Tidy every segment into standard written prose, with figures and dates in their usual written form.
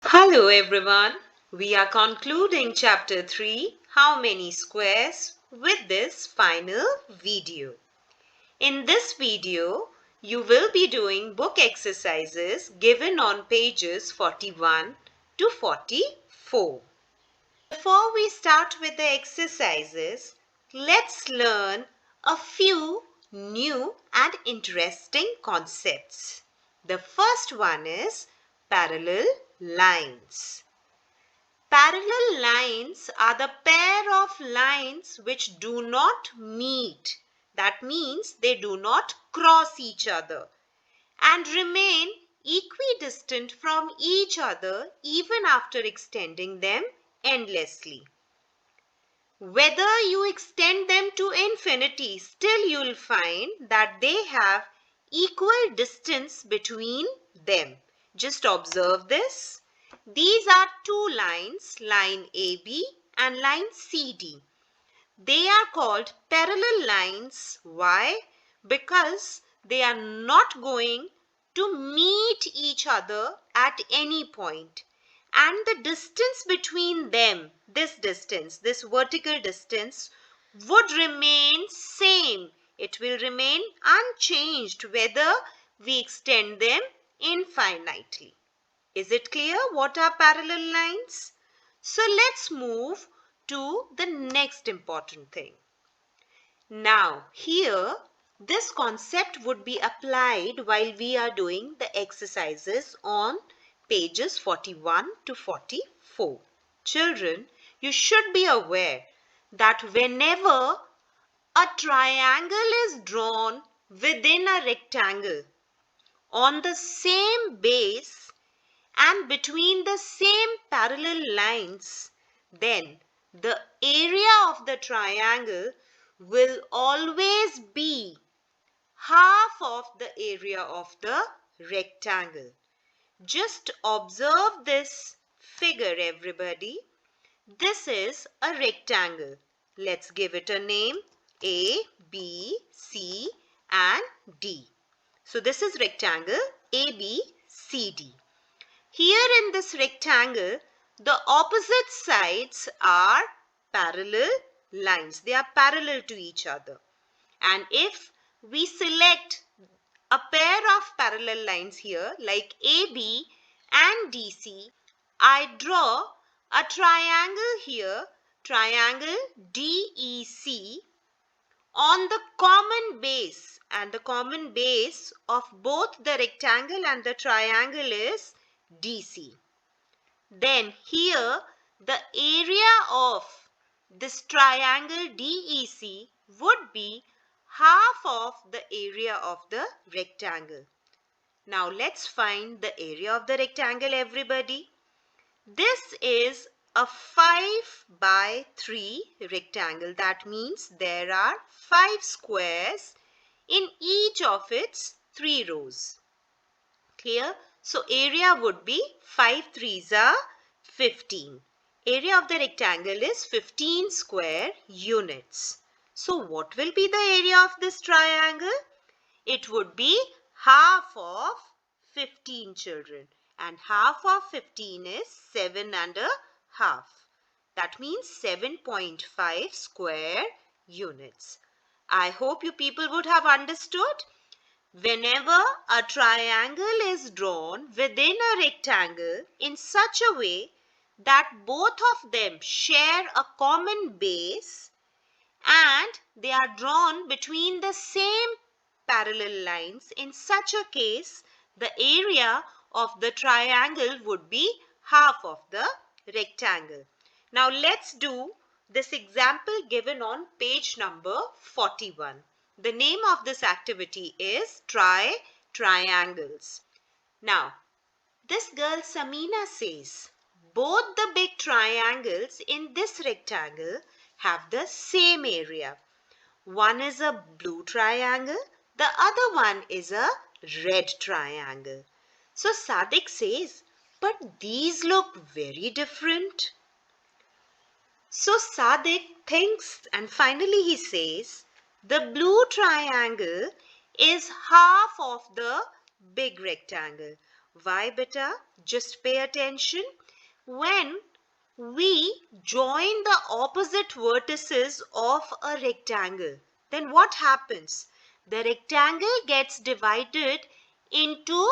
Hello everyone. We are concluding chapter 3, How Many Squares, with this final video. In this video, you will be doing book exercises given on pages 41 to 44. Before we start with the exercises, let's learn a few new and interesting concepts. The first one is parallel lines. Parallel lines are the pair of lines which do not meet. That means they do not cross each other and remain equidistant from each other even after extending them endlessly. Whether you extend them to infinity, still you will find that they have equal distance between them. Just observe this. These are two lines, line AB and line CD. They are called parallel lines. Why? Because they are not going to meet each other at any point. And the distance between them, this distance, this vertical distance, would remain same. It will remain unchanged whether we extend them infinitely. Is it clear what are parallel lines? So let's move to the next important thing. Now here this concept would be applied while we are doing the exercises on pages 41 to 44. Children, you should be aware that whenever a triangle is drawn within a rectangle on the same base and between the same parallel lines, then the area of the triangle will always be half of the area of the rectangle. Just observe this figure, everybody. This is a rectangle. Let's give it a name: A, B, C and D. So this is rectangle ABCD. Here in this rectangle, the opposite sides are parallel lines. They are parallel to each other. And if we select a pair of parallel lines here like AB and DC, I draw a triangle here, triangle DEC, on the common base, and the common base of both the rectangle and the triangle is DC. Then here the area of this triangle DEC would be half of the area of the rectangle. Now let's find the area of the rectangle, everybody. This is a 5 by 3 rectangle. That means there are 5 squares in each of its 3 rows. Clear? So area would be 5 3s are 15. Area of the rectangle is 15 square units. So what will be the area of this triangle? It would be half of 15, children. And half of 15 is 7.5. That means 7.5 square units. I hope you people would have understood. Whenever a triangle is drawn within a rectangle in such a way that both of them share a common base and they are drawn between the same parallel lines, in such a case, the area of the triangle would be half of the rectangle. Now let's do this example given on page number 41. The name of this activity is Try Triangles. Now, this girl Samina says, both the big triangles in this rectangle have the same area. One is a blue triangle, the other one is a red triangle. So Sadiq says, but these look very different. So Sadiq thinks and finally he says, the blue triangle is half of the big rectangle, Why, beta? Just pay attention. When we join the opposite vertices of a rectangle, then what happens? The rectangle gets divided into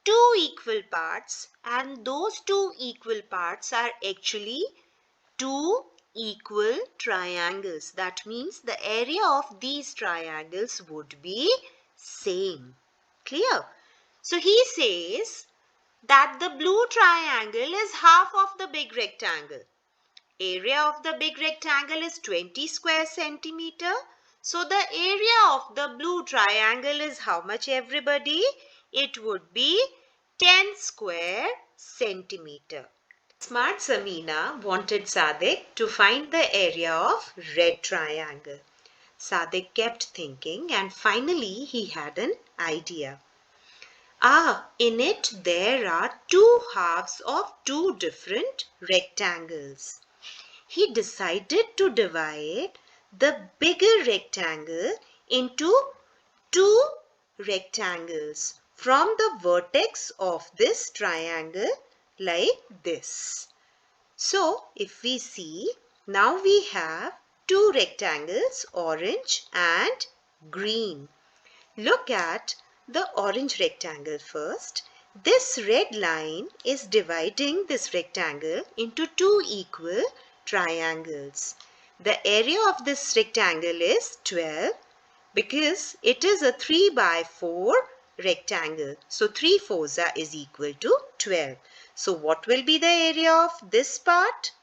two equal parts, and those two equal parts are actually two equal triangles. That means the area of these triangles would be same. Clear? So he says that the blue triangle is half of the big rectangle. Area of the big rectangle is 20 square centimeter. So the area of the blue triangle is how much, everybody? It would be 10 square centimeter. Smart Samina wanted Sadik to find the area of red triangle. Sadik kept thinking and finally he had an idea. In it there are two halves of two different rectangles. He decided to divide the bigger rectangle into two rectangles from the vertex of this triangle like this. So if we see, now we have two rectangles, orange and green. Look at the orange rectangle first. This red line is dividing this rectangle into two equal triangles. The area of this rectangle is 12 because it is a 3 by 4 rectangle. So 3 fours is equal to 12. So what will be the area of this part?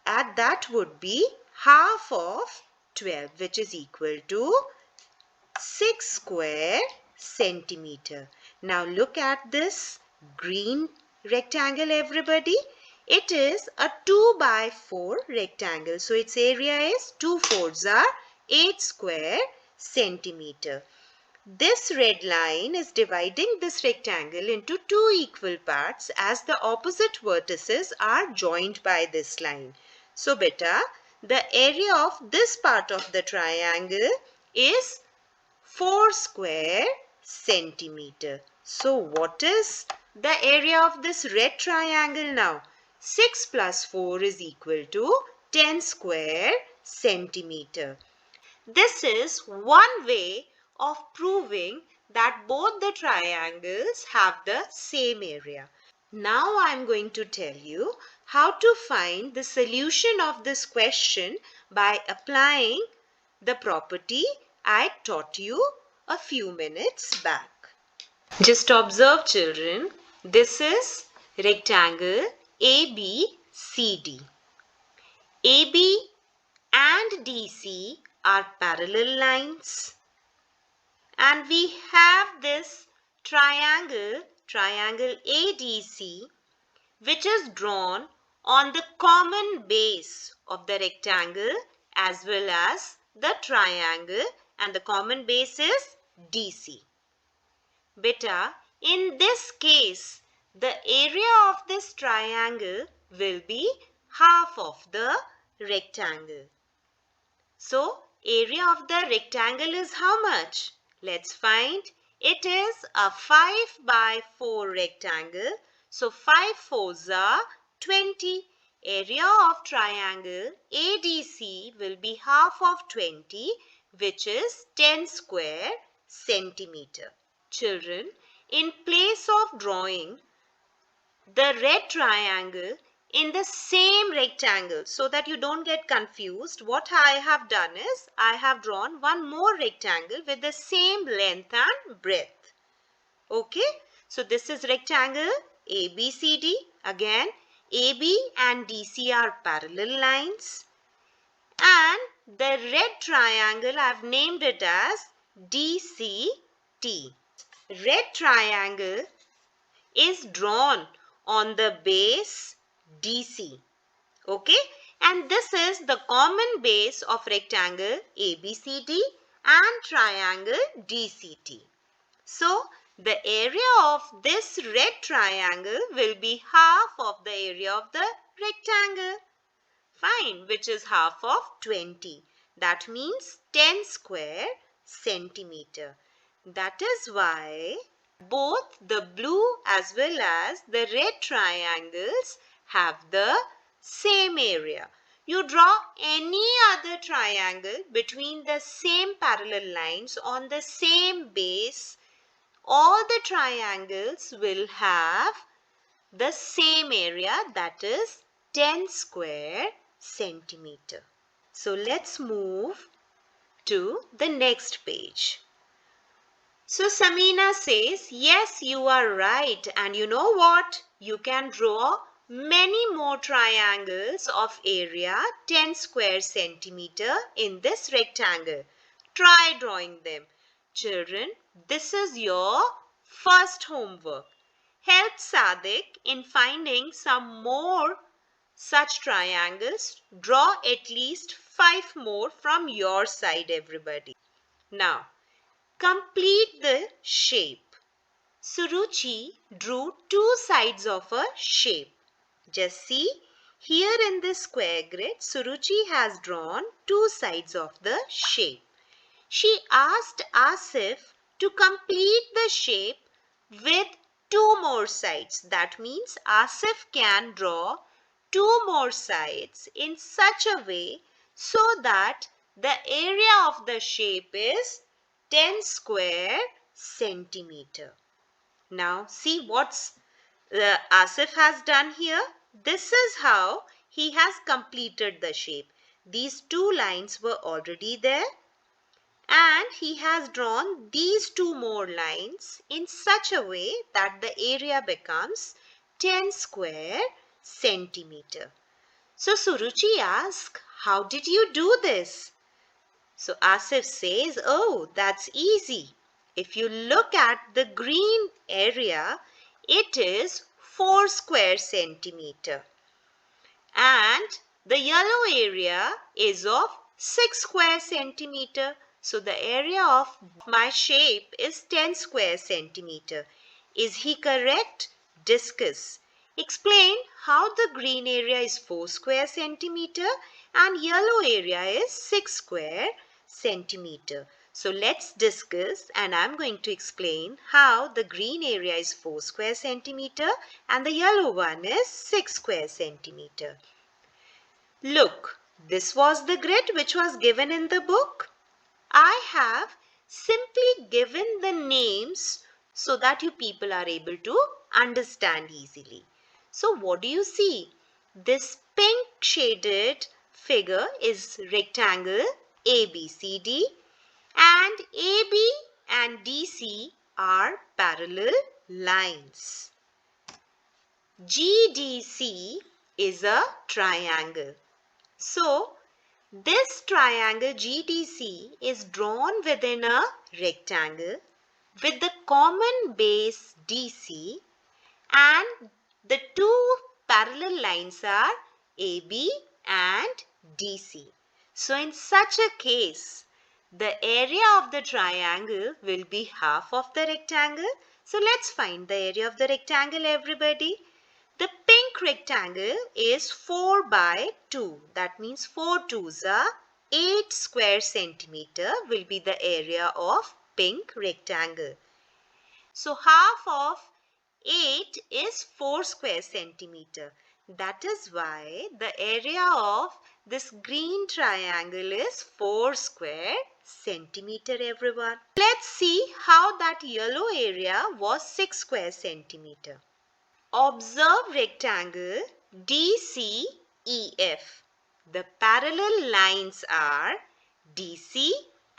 And that would be half of 12, which is equal to 6 square centimeter. Now look at this green rectangle, everybody. It is a 2 by 4 rectangle. So its area is 2 fours are 8 square centimeter. This red line is dividing this rectangle into two equal parts as the opposite vertices are joined by this line. So beta, the area of this part of the triangle is 4 square centimeter. So what is the area of this red triangle now? 6 plus 4 is equal to 10 square centimeter. This is one way of proving that both the triangles have the same area. Now I am going to tell you how to find the solution of this question by applying the property I taught you a few minutes back. Just observe, children. This is rectangle ABCD. AB and DC are parallel lines. And we have this triangle ADC, which is drawn on the common base of the rectangle as well as the triangle, and the common base is DC. Beta, in this case, the area of this triangle will be half of the rectangle. So, area of the rectangle is how much? Let's find. It is a 5 by 4 rectangle. So, 5 fours are 20. Area of triangle ADC will be half of 20, which is 10 square centimeter. Children, in place of drawing the red triangle in the same rectangle, so that you don't get confused, what I have done is I have drawn one more rectangle with the same length and breadth. Okay, so this is rectangle ABCD. Again, AB and DC are parallel lines, and the red triangle I have named it as DCT. Red triangle is drawn on the base DC. Okay, and this is the common base of rectangle ABCD and triangle DCT. So the area of this red triangle will be half of the area of the rectangle. Fine, which is half of 20. That means 10 square centimeter. That is why Both the blue as well as the red triangles have the same area. You draw any other triangle between the same parallel lines on the same base. All the triangles will have the same area, that is 10 square centimeter. So let's move to the next page. So Samina says, yes, you are right. And you know what? You can draw many more triangles of area 10 square centimeter in this rectangle. Try drawing them. Children, this is your first homework. Help Sadik in finding some more such triangles. Draw at least 5 more from your side, everybody. Now, complete the shape. Suruchi drew 2 sides of a shape. Just see, here in this square grid, Suruchi has drawn 2 sides of the shape. She asked Asif to complete the shape with 2 more sides. That means Asif can draw 2 more sides in such a way so that the area of the shape is 10 square centimeter. Now see what Asif has done here. This is how he has completed the shape. These 2 lines were already there. And he has drawn these 2 more lines in such a way that the area becomes 10 square centimeter. So Suruchi asks, how did you do this? So Asif says, oh, that's easy. If you look at the green area, it is 4 square centimeter. And the yellow area is of 6 square centimeter. So the area of my shape is 10 square centimeter. Is he correct? Discuss. Explain how the green area is 4 square centimeter and yellow area is 6 square centimeter. So let's discuss, and I'm going to explain how the green area is 4 square centimeter and the yellow one is 6 square centimeter. Look, this was the grid which was given in the book. I have simply given the names so that you people are able to understand easily. So what do you see? This pink shaded figure is rectangle ABCD, and AB and DC are parallel lines. GDC is a triangle. So, this triangle GDC is drawn within a rectangle with the common base DC, and the 2 parallel lines are AB and DC. So, in such a case, the area of the triangle will be half of the rectangle. So, let's find the area of the rectangle, everybody. The pink rectangle is 4 by 2. That means 4 2s are 8 square centimeter will be the area of pink rectangle. So half of 8 is 4 square centimeter. That is why the area of this green triangle is 4 square centimeter, everyone. Let's see how that yellow area was 6 square centimeter. Observe rectangle DCEF. The parallel lines are DC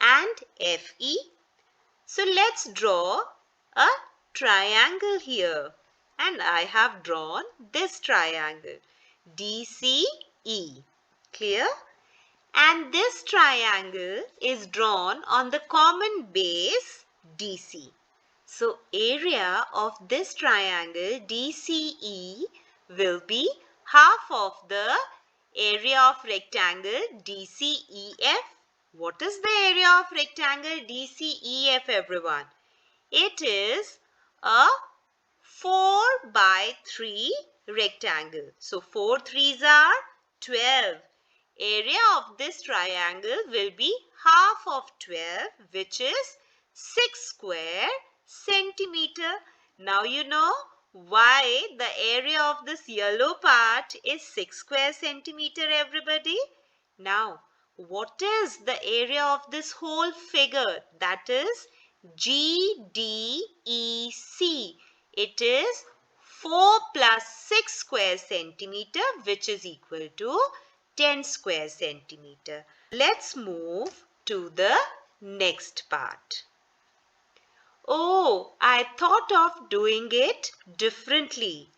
and FE. So let's draw a triangle here. And I have drawn this triangle DCE. Clear? And this triangle is drawn on the common base DC. So area of this triangle DCE will be half of the area of rectangle DCEF. What is the area of rectangle DCEF, everyone? It is a 4 by 3 rectangle. So 4 3s are 12. Area of this triangle will be half of 12, which is 6 square centimeter. Now you know why the area of this yellow part is 6 square centimeter, everybody. Now, what is the area of this whole figure? That is GDEC. It is 4 plus 6 square centimeter, which is equal to 10 square centimeter. Let's move to the next part. Oh, I thought of doing it differently.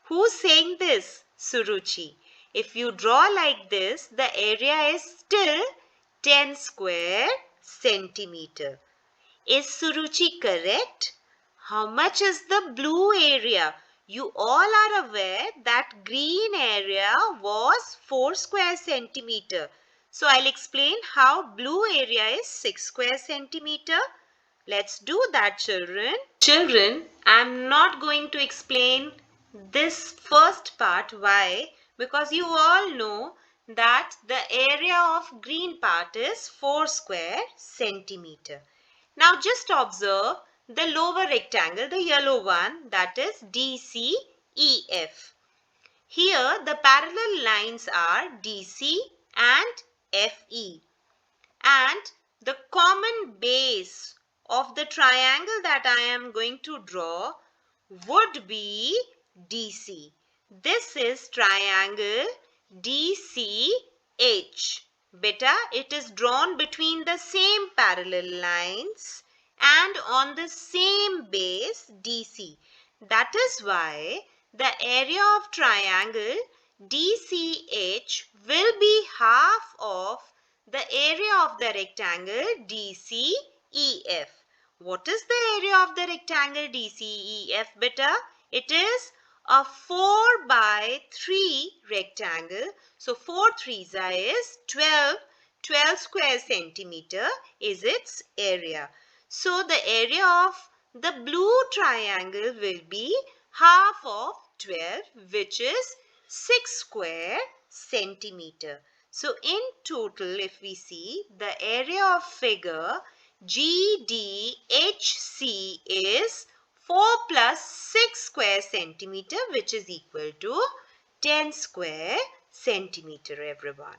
Who's saying this? Suruchi. If you draw like this, the area is still 10 square centimeter. Is Suruchi correct? How much is the blue area? You all are aware that green area was 4 square centimeter. So I'll explain how blue area is 6 square centimeter. Let's do that, children. Children, I'm not going to explain this first part. Why? Because you all know that the area of green part is 4 square centimeter. Now just observe the lower rectangle, the yellow one, that is DCEF. Here the parallel lines are DC and FE. And the common base of the triangle that I am going to draw would be DC. This is triangle DCH. Beta, it is drawn between the same parallel lines and on the same base DC. That is why the area of triangle DCH will be half of the area of the rectangle DCEF. What is the area of the rectangle DCEF, beta? It is a 4 by 3 rectangle. So 4 3s is 12. 12 square centimeter is its area. So the area of the blue triangle will be half of 12, which is 6 square centimeter. So in total, if we see, the area of figure GDHC is 4 plus 6 square centimeter, which is equal to 10 square centimeter, everyone.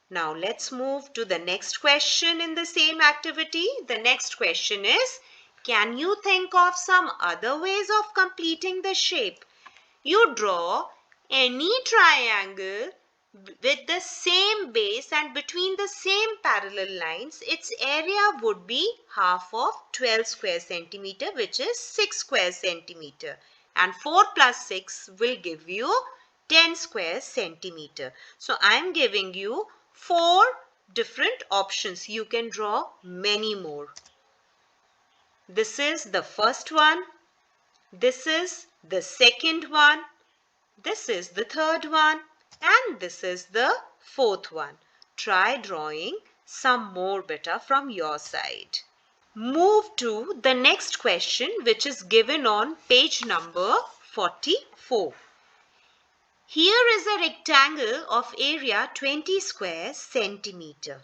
Now let's move to the next question in the same activity. The next question is, can you think of some other ways of completing the shape? You draw any triangle with the same base and between the same parallel lines, its area would be half of 12 square centimeter, which is 6 square centimeter. And 4 plus 6 will give you 10 square centimeter. So I am giving you 4 different options. You can draw many more. This is the first one. This is the second one. This is the third one. And this is the fourth one. Try drawing some more beta from your side. Move to the next question, which is given on page number 44. Here is a rectangle of area 20 square centimeter.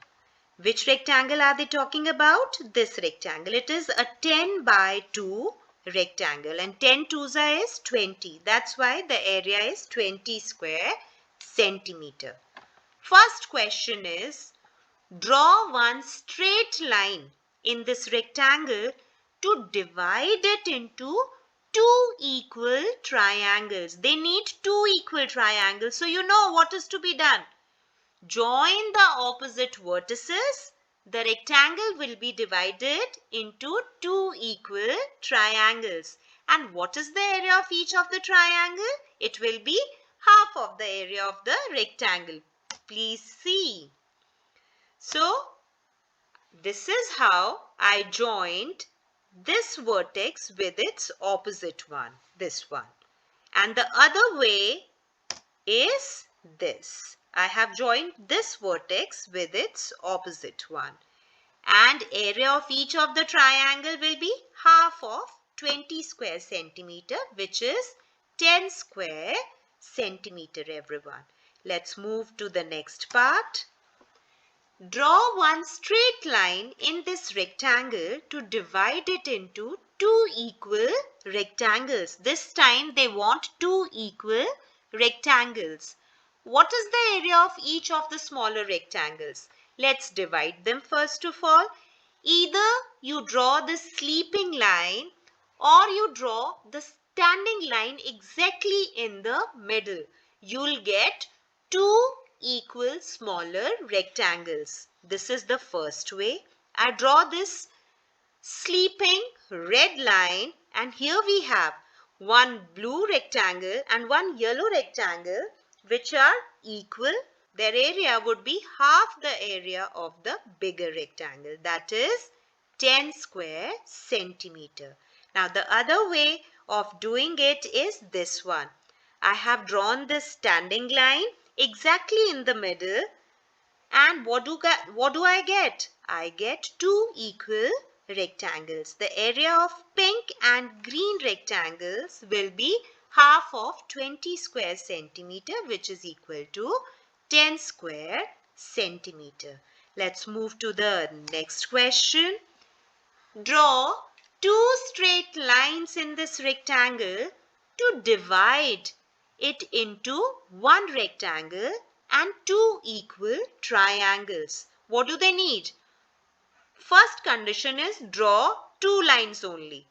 Which rectangle are they talking about? This rectangle. It is a 10 by 2 rectangle, and 10 twos is 20. That's why the area is 20 square centimeter. First question is, draw one straight line in this rectangle to divide it into two equal triangles. They need two equal triangles. So you know what is to be done. Join the opposite vertices. The rectangle will be divided into two equal triangles. And what is the area of each of the triangle? It will be half of the area of the rectangle. Please see. So, this is how I joined this vertex with its opposite one, this one. And the other way is this. I have joined this vertex with its opposite one. And area of each of the triangle will be half of 20 square centimeter, which is 10 square centimeter, everyone. Let's move to the next part. Draw one straight line in this rectangle to divide it into two equal rectangles. This time they want two equal rectangles. What is the area of each of the smaller rectangles? Let's divide them first of all. Either you draw the sleeping line or you draw the standing line exactly in the middle. You'll get two equal smaller rectangles. This is the first way. I draw this sleeping red line, and here we have one blue rectangle and one yellow rectangle which are equal. Their area would be half the area of the bigger rectangle, that is 10 square centimeter. Now the other way of doing it is this one. I have drawn this standing line exactly in the middle, and what do I get? I get two equal rectangles. The area of pink and green rectangles will be half of 20 square centimeter, which is equal to 10 square centimeter. Let's move to the next question. Draw two straight lines in this rectangle to divide it into one rectangle and two equal triangles. What do they need? First condition is draw two lines only.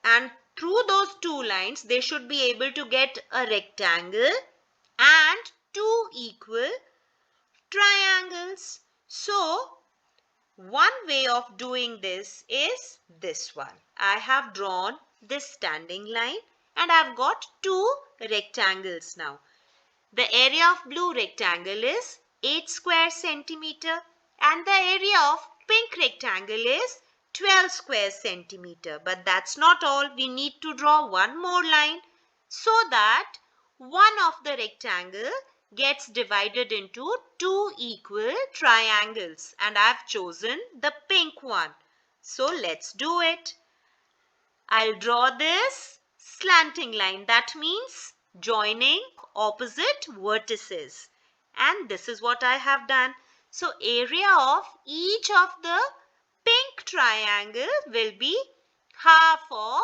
And through those two lines, they should be able to get a rectangle and two equal triangles. So, one way of doing this is this one. I have drawn this standing line and I've got two rectangles now. The area of blue rectangle is 8 square centimeter and the area of pink rectangle is 12 square centimeter. But that's not all. We need to draw one more line so that one of the rectangle gets divided into two equal triangles, and I've chosen the pink one. So let's do it. I'll draw this slanting line. That means joining opposite vertices. And this is what I have done. So area of each of the pink triangle will be half of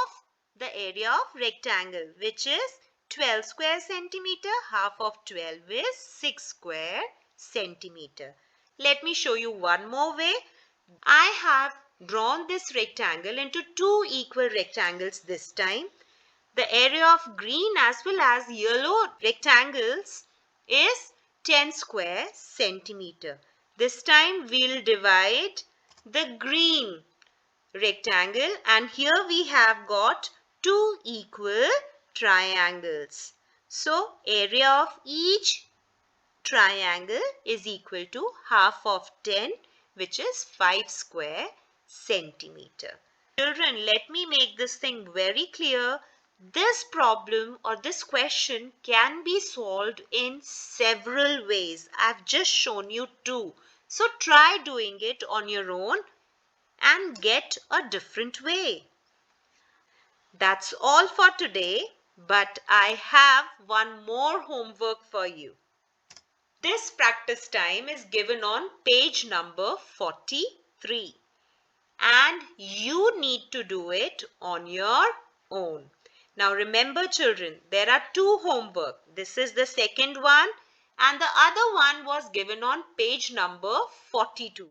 the area of rectangle, which is 12 square centimeter. Half of 12 is 6 square centimeter. Let me show you one more way. I have drawn this rectangle into two equal rectangles this time. The area of green as well as yellow rectangles is 10 square centimeter. This time we'll divide the green rectangle, and here we have got two equal triangles. So area of each triangle is equal to half of 10, which is 5 square centimeter. Children, let me make this thing very clear. This problem or this question can be solved in several ways. I've just shown you two. So try doing it on your own and get a different way. That's all for today, but I have one more homework for you. This practice time is given on page number 43 and you need to do it on your own. Now remember children, there are two homework. This is the second one and the other one was given on page number 42.